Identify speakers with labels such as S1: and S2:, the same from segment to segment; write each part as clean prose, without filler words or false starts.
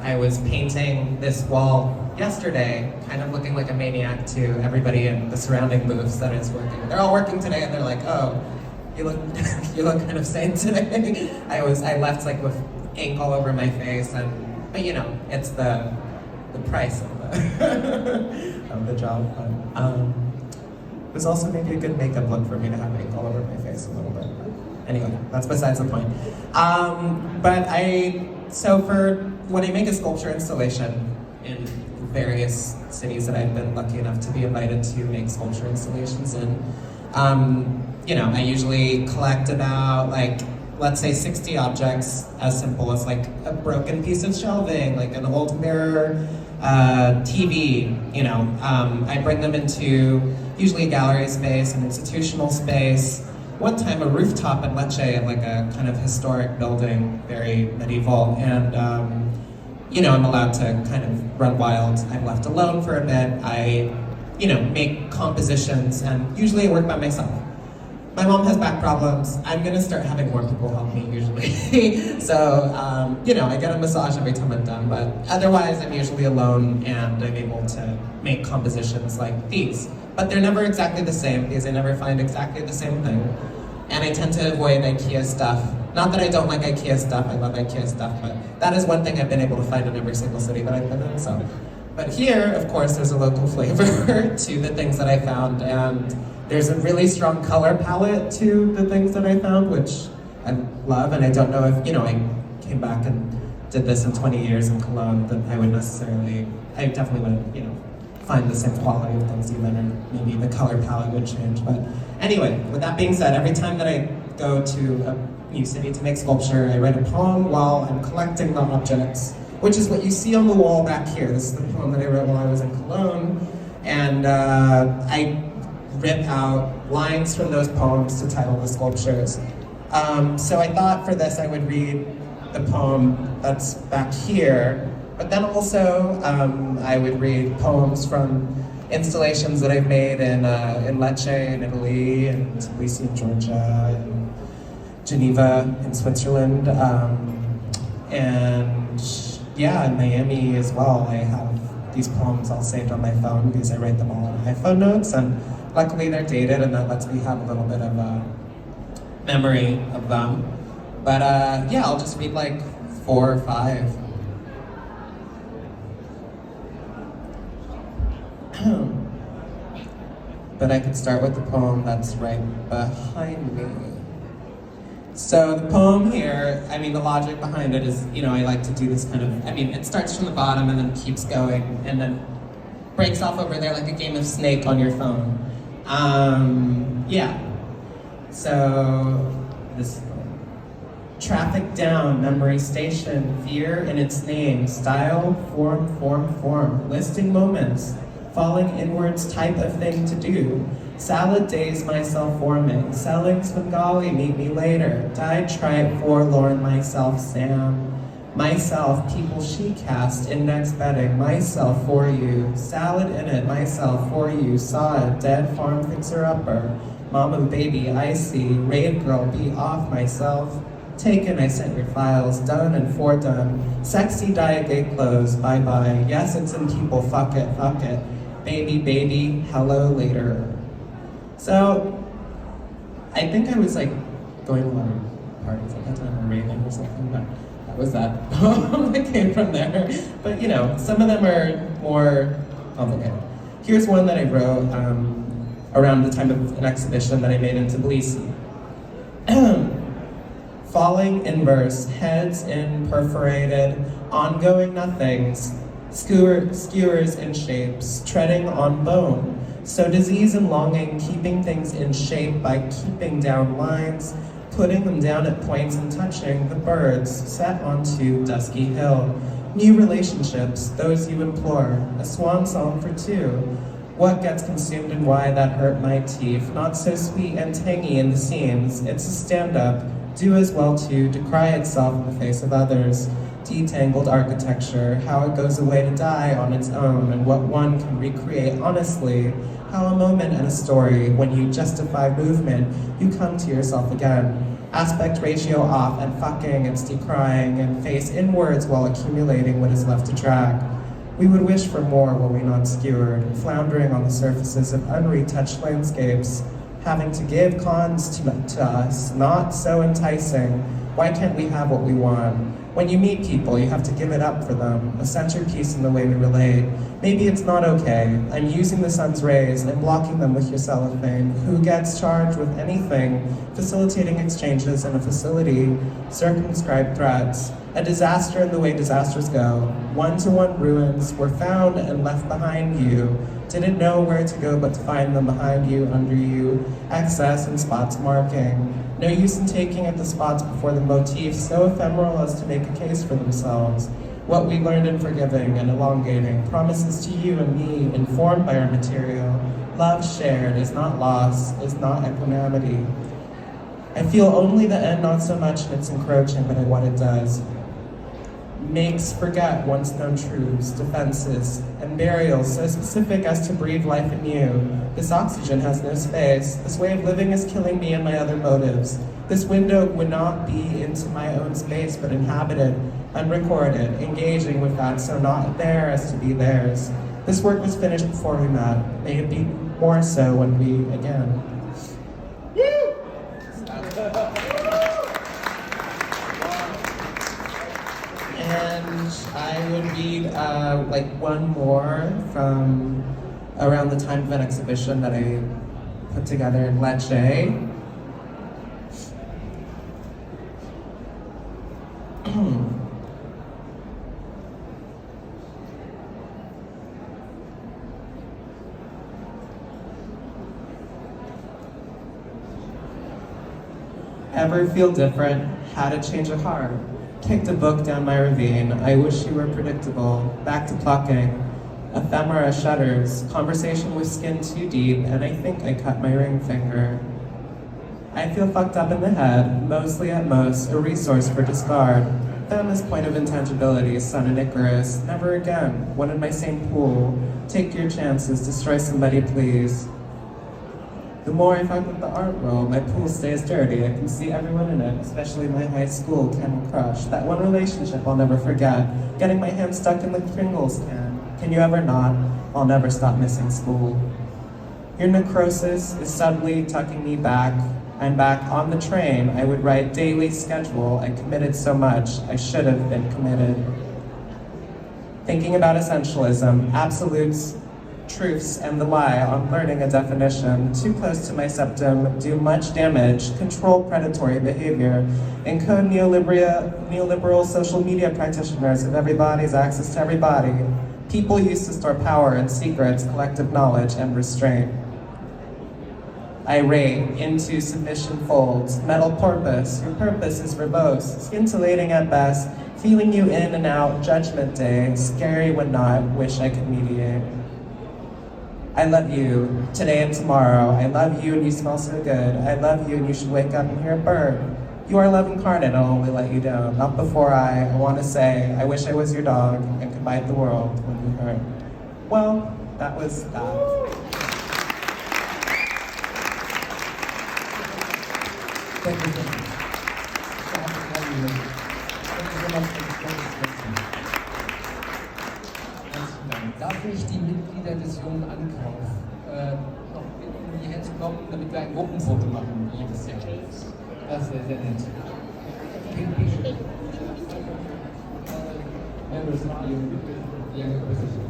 S1: I was painting this wall yesterday, kind of looking like a maniac to everybody in the surrounding booths that is working. They're all working today, and they're like, "Oh, you look you look kind of sane today." I left like with ink all over my face, but you know, it's the price of the of the job. But, it was also maybe a good makeup look for me to have ink all over my face a little bit. But anyway, that's besides the point. So when I make a sculpture installation in various cities that I've been lucky enough to be invited to make sculpture installations in, you know, I usually collect about like, let's say 60 objects, as simple as like a broken piece of shelving, like an old mirror, TV, you know. I bring them into usually a gallery space, an institutional space. One time a rooftop in Lecce, like a kind of historic building, very medieval, and you know, I'm allowed to kind of run wild. I'm left alone for a bit. I, you know, make compositions, and usually I work by myself. My mom has back problems. I'm gonna start having more people help me usually. So, you know, I get a massage every time I'm done, but otherwise I'm usually alone and I'm able to make compositions like these. But they're never exactly the same because I never find exactly the same thing. And I tend to avoid IKEA stuff. Not that I don't like IKEA stuff, I love IKEA stuff, but that is one thing I've been able to find in every single city that I've been in, so. But here, of course, there's a local flavor to the things that I found, and there's a really strong color palette to the things that I found, which I love, and I don't know if, you know, I came back and did this in 20 years in Cologne, that I would necessarily, I definitely wouldn't, you know, find the same quality of things even, or maybe the color palette would change. But anyway, with that being said, every time that I go to a new city to make sculpture, I write a poem while I'm collecting the objects, which is what you see on the wall back here. This is the poem that I wrote while I was in Cologne, and I rip out lines from those poems to title the sculptures. So I thought for this I would read the poem that's back here, but then also I would read poems from installations that I've made in Lecce in Italy, and Tbilisi in Georgia, and Geneva in Switzerland, and yeah, in Miami as well. I have these poems all saved on my phone because I write them all in iPhone notes, and luckily they're dated, and that lets me have a little bit of a memory of them. But yeah, I'll just read like 4 or 5. But I could start with the poem that's right behind me. So the poem here, I mean, the logic behind it is, you know, I like to do this kind of, I mean, it starts from the bottom and then keeps going and then breaks off over there like a game of Snake on your phone. Yeah. So this traffic down, memory station, fear in its name, style, form, listing moments, falling inwards type of thing to do, salad days myself forming, selling Svengali, meet me later, died trite, forlorn myself, Sam, myself, people she cast, index betting, myself for you, salad in it, myself for you, saw it, dead farm fixer-upper, mama baby, I see, raid girl, be off myself, taken, I sent your files, done and fordone, sexy diet gay clothes, bye-bye, yes it's in people, fuck it, baby, hello later. So, I think I was like going to a lot of parties at that time, or raving or something, but that was that that came from there. But you know, some of them are more complicated. Here's one that I wrote around the time of an exhibition that I made in Tbilisi. Falling in verse, heads in perforated, ongoing nothings, skewers in shapes, treading on bone. So disease and longing, keeping things in shape by keeping down lines, putting them down at points and touching the birds set onto dusky hill. New relationships, those you implore, a swan song for two. What gets consumed and why that hurt my teeth, not so sweet and tangy in the seams. It's a stand-up, do as well to decry itself in the face of others. Detangled architecture, how it goes away to die on its own, and what one can recreate honestly, how a moment and a story, when you justify movement, you come to yourself again. Aspect ratio off and fucking and decrying and face inwards while accumulating what is left to track. We would wish for more were we not skewered, floundering on the surfaces of unretouched landscapes, having to give cons to us, not so enticing. Why can't we have what we want? When you meet people, you have to give it up for them, a centerpiece in the way we relate. Maybe it's not okay. I'm using the sun's rays and blocking them with your cellophane. Who gets charged with anything? Facilitating exchanges in a facility, circumscribed threats. A disaster in the way disasters go. One-to-one ruins were found and left behind you. Didn't know where to go but to find them behind you, under you. Excess and spots marking. No use in taking at the spots before the motifs, so ephemeral as to make a case for themselves. What we learned in forgiving and elongating, promises to you and me, informed by our material. Love shared is not loss, is not equanimity. I feel only the end, not so much in its encroaching, but in what it does. Makes forget once known truths, defenses, and burials so specific as to breathe life in you. This oxygen has no space. This way of living is killing me and my other motives. This window would not be into my own space, but inhabited, unrecorded, engaging with that so not there as to be theirs. This work was finished before we met. May it be more so when we again. And I would read like one more from around the time of an exhibition that I put together in Lecce. Ever feel different? Had a change of heart? Kicked a book down my ravine. I wish you were predictable. Back to plucking. Ephemera shudders. Conversation with skin too deep, and I think I cut my ring finger. I feel fucked up in the head, mostly at most, a resource for discard. Feminist point of intangibility, son and Icarus. Never again. One in my same pool. Take your chances, destroy somebody please. The more I fuck with the art world, my pool stays dirty. I can see everyone in it, especially my high school Ken crush. That one relationship I'll never forget. Getting my hand stuck in the Pringles can. Can you ever not? I'll never stop missing school. Your necrosis is suddenly tucking me back. I'm back on the train. I would write daily schedule. I committed so much. I should have been committed. Thinking about essentialism, absolutes, truths, and the lie on learning a definition. Too close to my septum, do much damage, control predatory behavior, encode neoliberal social media practitioners of everybody's access to everybody. People used to store power and secrets, collective knowledge, and restraint. Irate, into submission folds, metal porpoise, your purpose is verbose, scintillating at best, feeling you in and out, judgment day, scary when not, wish I could mediate. I love you, today and tomorrow. I love you and you smell so good. I love you and you should wake up and hear a bird. You are love incarnate, I'll only let you down. Not before I want to say, I wish I was your dog and could bite the world when you hurt. Well, that was that.
S2: Thank you so much. Thank you so much for Herzlichen Dank. Darf ich die Mitglieder des Jungen Ankauf noch bitten, hierher zu kommen, damit wir ein Gruppenfoto machen, wie jedes Jahr. Das wäre sehr nett. Members of the Young Opposition.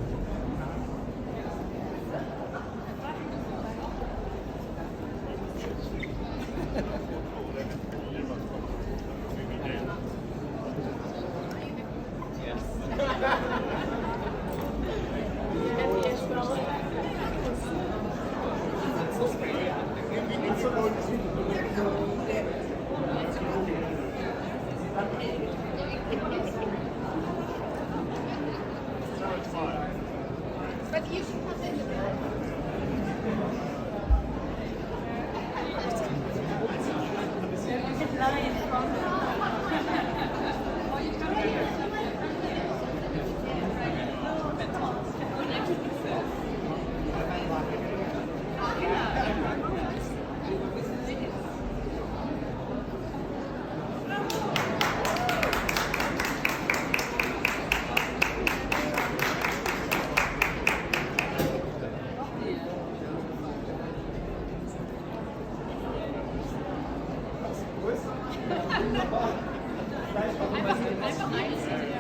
S3: Einfach einzeln.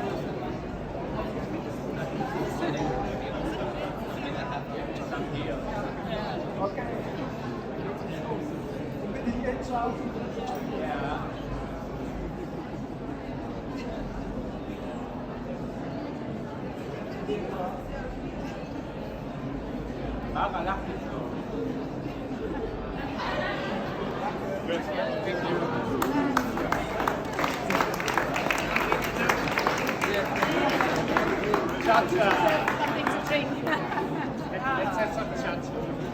S4: Okay. Bin ich jetzt schon? Ja. Mara, lach nicht so. Thank you. Chat.
S3: Something to drink.
S4: Let's have some chat.